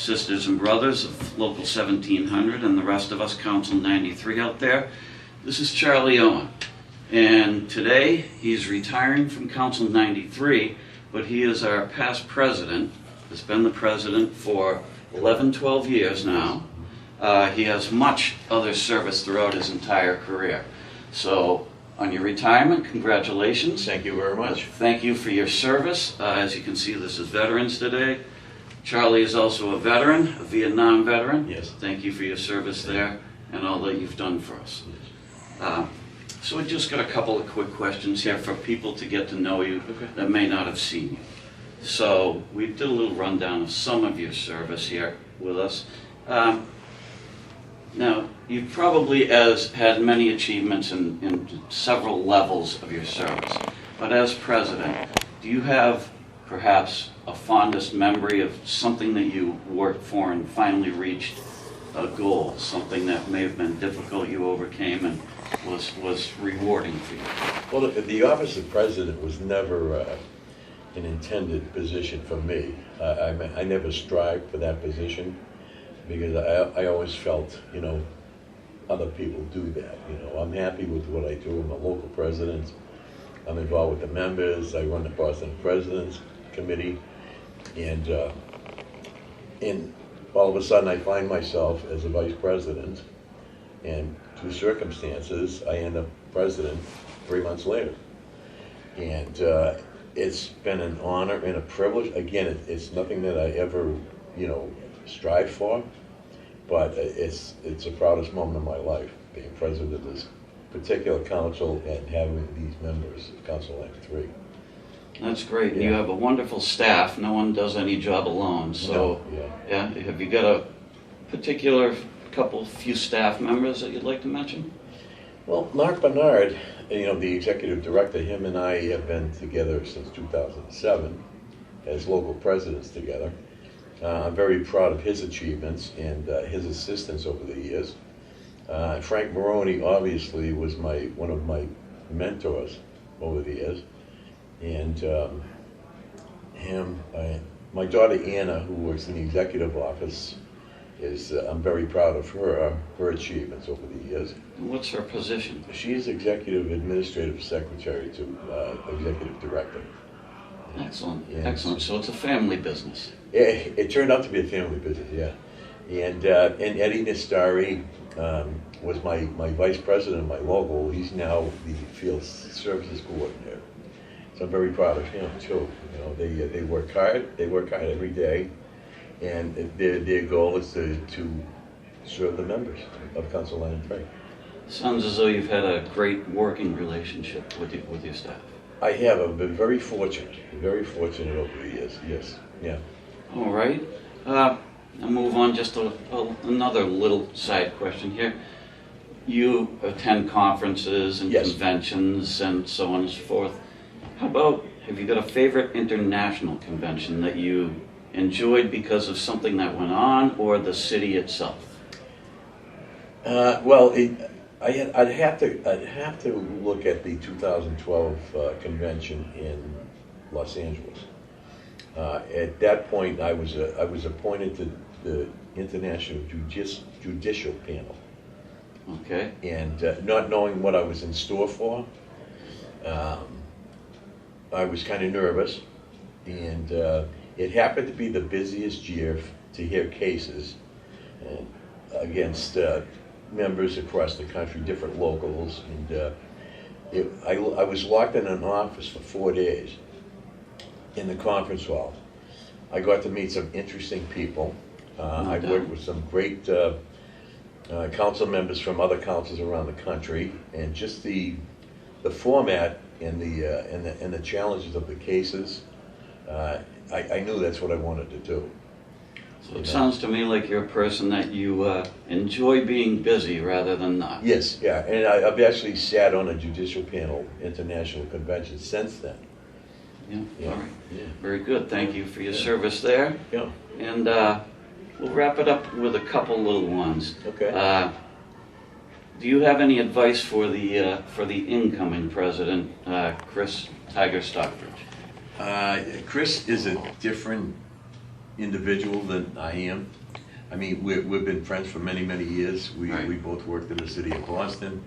sisters and brothers of Local 1700 and the rest of us, Council 93 out there. This is Charlie Owen, and today he's retiring from Council 93, but he is our past president, has been the president for 11, 12 years now. He has much other service throughout his entire career. So, on your retirement, congratulations. Thank you very much. Thank you for your service. As you can see, this is Veterans Today. Charlie is also a veteran, a Vietnam veteran. Yes. Thank you for your service there and all that you've done for us. So I just got a couple of quick questions here for people to get to know you that may not have seen you. So we did a little rundown of some of your service here with us. Now, you've probably had many achievements in several levels of your service, but as president, do you have perhaps a fondest memory of something that you worked for and finally reached a goal, something that may have been difficult you overcame and was rewarding for you? Well, the office of president was never an intended position for me. I never strived for that position, because I always felt, other people do that. I'm happy with what I do. I'm a local president. I'm involved with the members. I run the Boston President's Committee. And all of a sudden I find myself as a vice president, and through circumstances I end up president 3 months later. And it's been an honor and a privilege. Again, it's nothing that I ever, strive for. But it's the proudest moment of my life, being president of this particular council and having these members of Council 93. That's great. Yeah. You have a wonderful staff. No one does any job alone. So, yeah. Have you got a particular few staff members that you'd like to mention? Well, Mark Bernard, the executive director, him and I have been together since 2007 as local presidents together. I'm very proud of his achievements and his assistance over the years. Frank Maroney obviously was one of my mentors over the years. And my daughter Anna, who works in the executive office, I'm very proud of her achievements over the years. What's her position? She is executive administrative secretary to executive director. Excellent, excellent. So it's a family business. It turned out to be a family business, yeah. And Eddie Nastari was my vice president of my local. He's now the field services coordinator. So I'm very proud of him too. They work hard. They work hard every day, and their goal is to serve the members of Council 93. Sounds as though you've had a great working relationship with your staff. I have. I've been very fortunate over the years. Yes, yeah. All right. I'll move on. Just another little side question here. You attend conferences and conventions and so on and so forth. Have you got a favorite international convention that you enjoyed because of something that went on, or the city itself? Well, I'd have to look at the 2012 convention in Los Angeles. At that point, I was appointed to the International Judicial Panel. Okay. And not knowing what I was in store for, I was kind of nervous, and it happened to be the busiest year to hear cases against members across the country, different locals, and I was locked in an office for 4 days in the conference hall. I got to meet some interesting people. I worked with some great council members from other councils around the country, and just the format and the challenges of the cases, I knew that's what I wanted to do. So it sounds to me like you're a person that you enjoy being busy rather than not. Yes, yeah, and I've actually sat on a judicial panel international convention since then. Yeah, all right. Yeah. Very good. Thank you for your service there. Yeah. And we'll wrap it up with a couple little ones. Okay. Do you have any advice for the incoming president, Chris Tiger Stockbridge? Chris is a different individual than I am. I mean, we've been friends for many, many years. Right. We both worked in the city of Boston,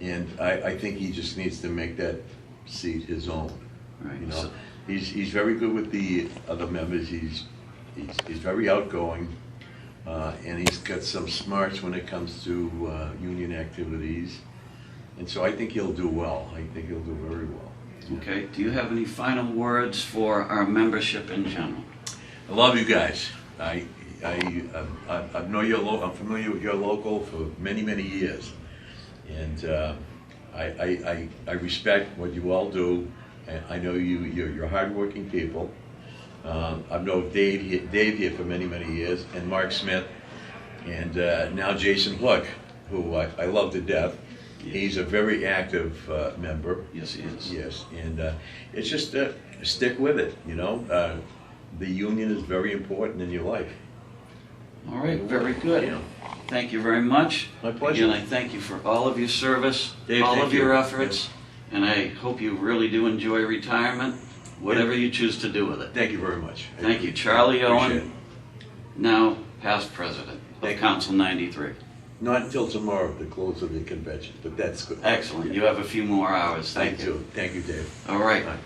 and I think he just needs to make that seat his own. Right. You know, So- he's very good with the other members. He's very outgoing, and he's got some smarts when it comes to union activities, and so I think he'll do well. I think he'll do very well. Okay, do you have any final words for our membership in general? I love you guys. I know I'm familiar with your local for many, many years, and I respect what you all do. I know you're hardworking people. I've known Dave here for many, many years, and Mark Smith, and now Jason Hook, who I love to death. He's a very active member. Yes, he is. Yes, and it's just stick with it. You know, the union is very important in your life. All right, very good. Yeah. Thank you very much. My pleasure. Again, I thank you for all of your service, Dave, all thank of your you. efforts, and I hope you really do enjoy retirement, whatever you choose to do with it. Thank you very much. Thank you, Charlie Appreciate Owen, now past president of Thank you. Council 93. Not until tomorrow, the close of the convention, but that's good. Excellent. You have a few more hours. Thank you. Thank you, Dave. All right. Bye.